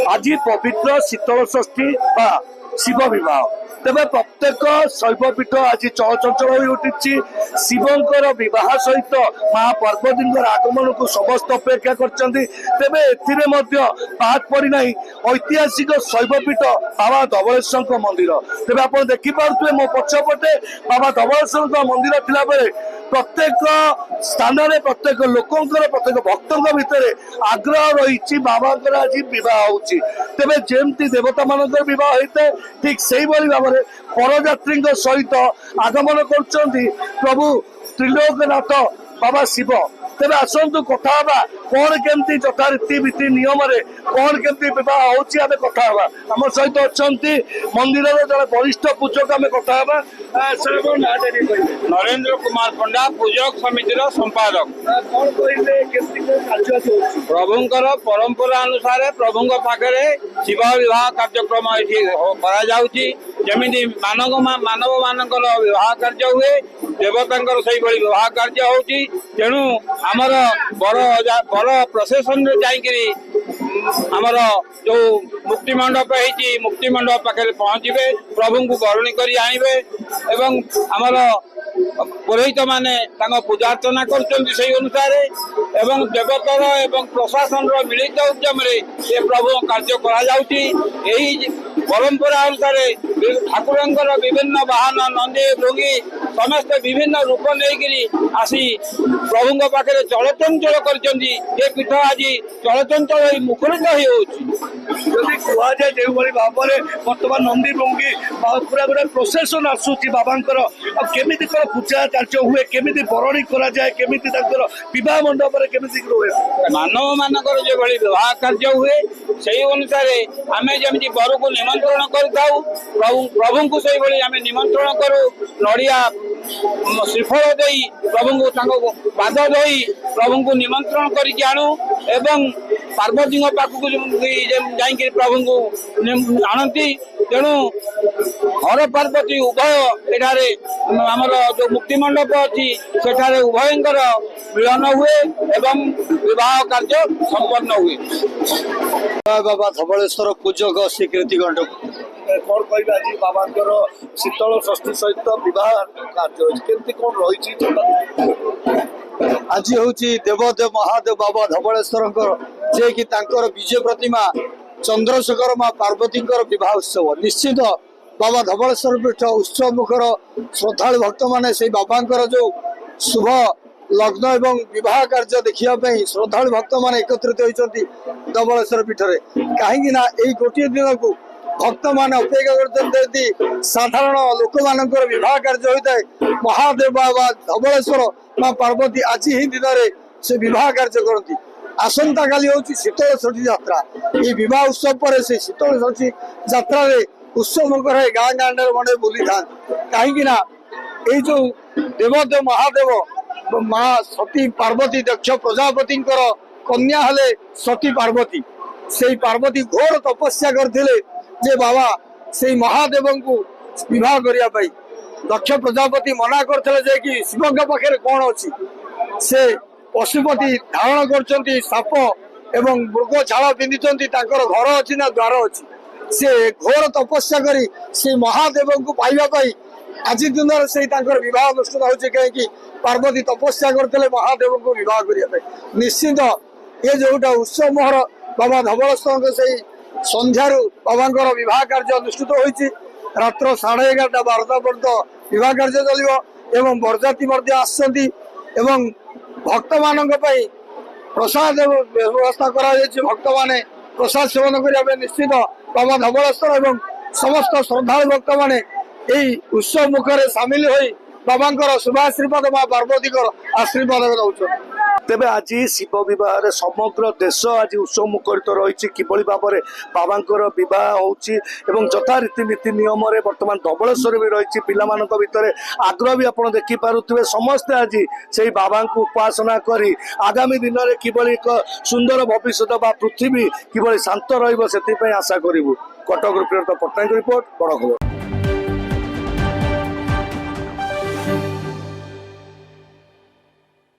आज पवित्र शीतल षष्ठी बा शिव विवाह तेरे प्रत्येक शैवपीठ आज चलचंचल हो उठी शिवंकर विवाह सहित माँ पार्वती आगमन को समस्त अपेक्षा कर पड़ना ऐतिहासिक शैवपीठ बाबा धवलेश्वर मंदिर तेज आप देखिपे मो पछपटे बाबा धवलेश्वर मंदिर थिला बेले प्रत्येक स्थान में प्रत्येक लोकंर प्रत्येक भक्तों भितर आग्रह रही बाबा आज विवाह होती तेज जमती देवता मान विवाह होता है ठीक से भाव में परयात्री सहित आगमन कर प्रभु त्रिलोकनाथ बाबा शिव तेरे आसतु कथा कौन केमती यथारीति रीति नियम कौन केमती विवाह होची आम कथा आम सहित अच्छा मंदिर जन वरिष्ठ पूजक आम कथा नरेंद्र कुमार पंडा पूजक समितिर संपादक कौन कहे प्रभुंकर परंपरा अनुसार प्रभु पाखे शिव विवाह कार्यक्रम ये जमी मानव मानकर विवाह कार्य हुए देवता से विवाह कार्य होती तेणु आमर बर प्रसेसन जाकरी आमर जो मुक्ति मंडप है मुक्ति मंडप पाखे पहुंचे प्रभु को बरणी कर आनबे एवं आमर पुरोहित माने पूजा अर्चना कर अनुसार एवं देवतर एवं प्रशासन मिलित उद्यम ये प्रभु कार्य करा परंपरा अनुसार ठाकुर विभिन्न वाहन नंदी भृंगी समस्त विभिन्न रूप नहीं आसी प्रभु पाखे चलचंचल कर पीठ आज चलचंचल मुखरित हो जो भाव में बर्तमान नंदी भृंगी पूरा गोटे प्रोसेसन आसूची बाबांकर केमी पूजा कार्य हुए केमी बरणी करेमी बह मंडप हुए मानव मानकर जो विवाह कार्य हुए से अनुसार आम जमी बर को निमंत्रण करभु को से निमंत्रण करूँ नड़िया श्रीफल दे प्रभु को पाद धोई प्रभु को निमंत्रण करके आणु एवं पार्वती पाखक जा प्रभु को आणती तेणु हर पार्वती उभय एठारे आमर जो मुक्ति मंडप अच्छी सेठारे उभयंकर मिलन हुए एवं विवाह कार्य संपन्न हुए। बाबा धवलेश्वर पूजक स्वीकृति गंडक कौन कह आज बाबा शीतल षष्ठी सहित विवाह कार्य केमती कौन रही आज हूँ देवदेव महादेव बाबा धवलेश्वर जे कि विजय प्रतिमा चंद्रशेखर माँ पार्वती विवाह उत्सव निश्चित बाबा धवलेश्वर पीठ उत्सव मुखर श्रद्धालु भक्त मैंने से बाबा जो शुभ लग्न एवं विवाह कार्य देखापी श्रद्धालु भक्त मैंने एकत्रित होती धवलेश्वर पीठ में कहीं गोटे दिन को भक्त मान अपेक्षा करते साधारण लोक मान विवाह कार्य होता है महादेव बाबा धवलेश्वर माँ पार्वती आज ही दिन में से विवाह कार्य करती आसंता काली हूँ शीतल षष्ठी यात्रा ये विवाह उत्सव पर से शीतल षष्ठी यात्रा उत्सव मुखर गाँ गाँडे मंडे बुली था कहीं जो देवदेव महादेव माँ सती पार्वती दक्ष प्रजापति कन्या हेले सती पार्वती से पार्वती घोर तपस्या करते बाबा से महादेव को विवाह करने दक्ष प्रजापति मना करते कि शिव पाखे कौन अच्छी से पशुपति धारण कर साप एवं मृग झाड़ पिंधि घर अच्छी ना द्वार अच्छी से घोर तपस्या करी से महादेव को पाइबापी आज दिन से विवाह अनुष्ठित होती कहीं पार्वती तपस्या करते महादेव को विवाह करने निश्चित ये जोटा उत्सव मोहर बाबा धवलेश्वर से संध्यारू बाबा विवाह कार्य अनुष्ठित होती रात्र 11:30 12टा पर्यंत विवाह कार्य चलो बरजाती आसती भक्त मान प्रसाद व्यवस्था भक्त माने प्रसाद सेवन करने निश्चित बाबा धवलेश्वर एवं समस्त श्रद्धालु भक्त माने उत्सव मुखर सामिल हो बाबा शुभाशीर्वाद माँ पार्वती आशीर्वाद दौर तेज आज शिव बह समग्र देश आज उत्सव मुखरित रही किभली भाव में बाबा बह होता नीति नियम बर्तमान धवलेश्वर भी रही पिला भितर आग्रह भी आप देखिपे समस्ते आज से बाबा को उपासना करी आगामी दिन में किभली एक सुंदर भविष्य पृथ्वी किभली शांत रही आशा करूँ। कटक प्रियंका पट्टनायक रिपोर्ट बड़ खबर।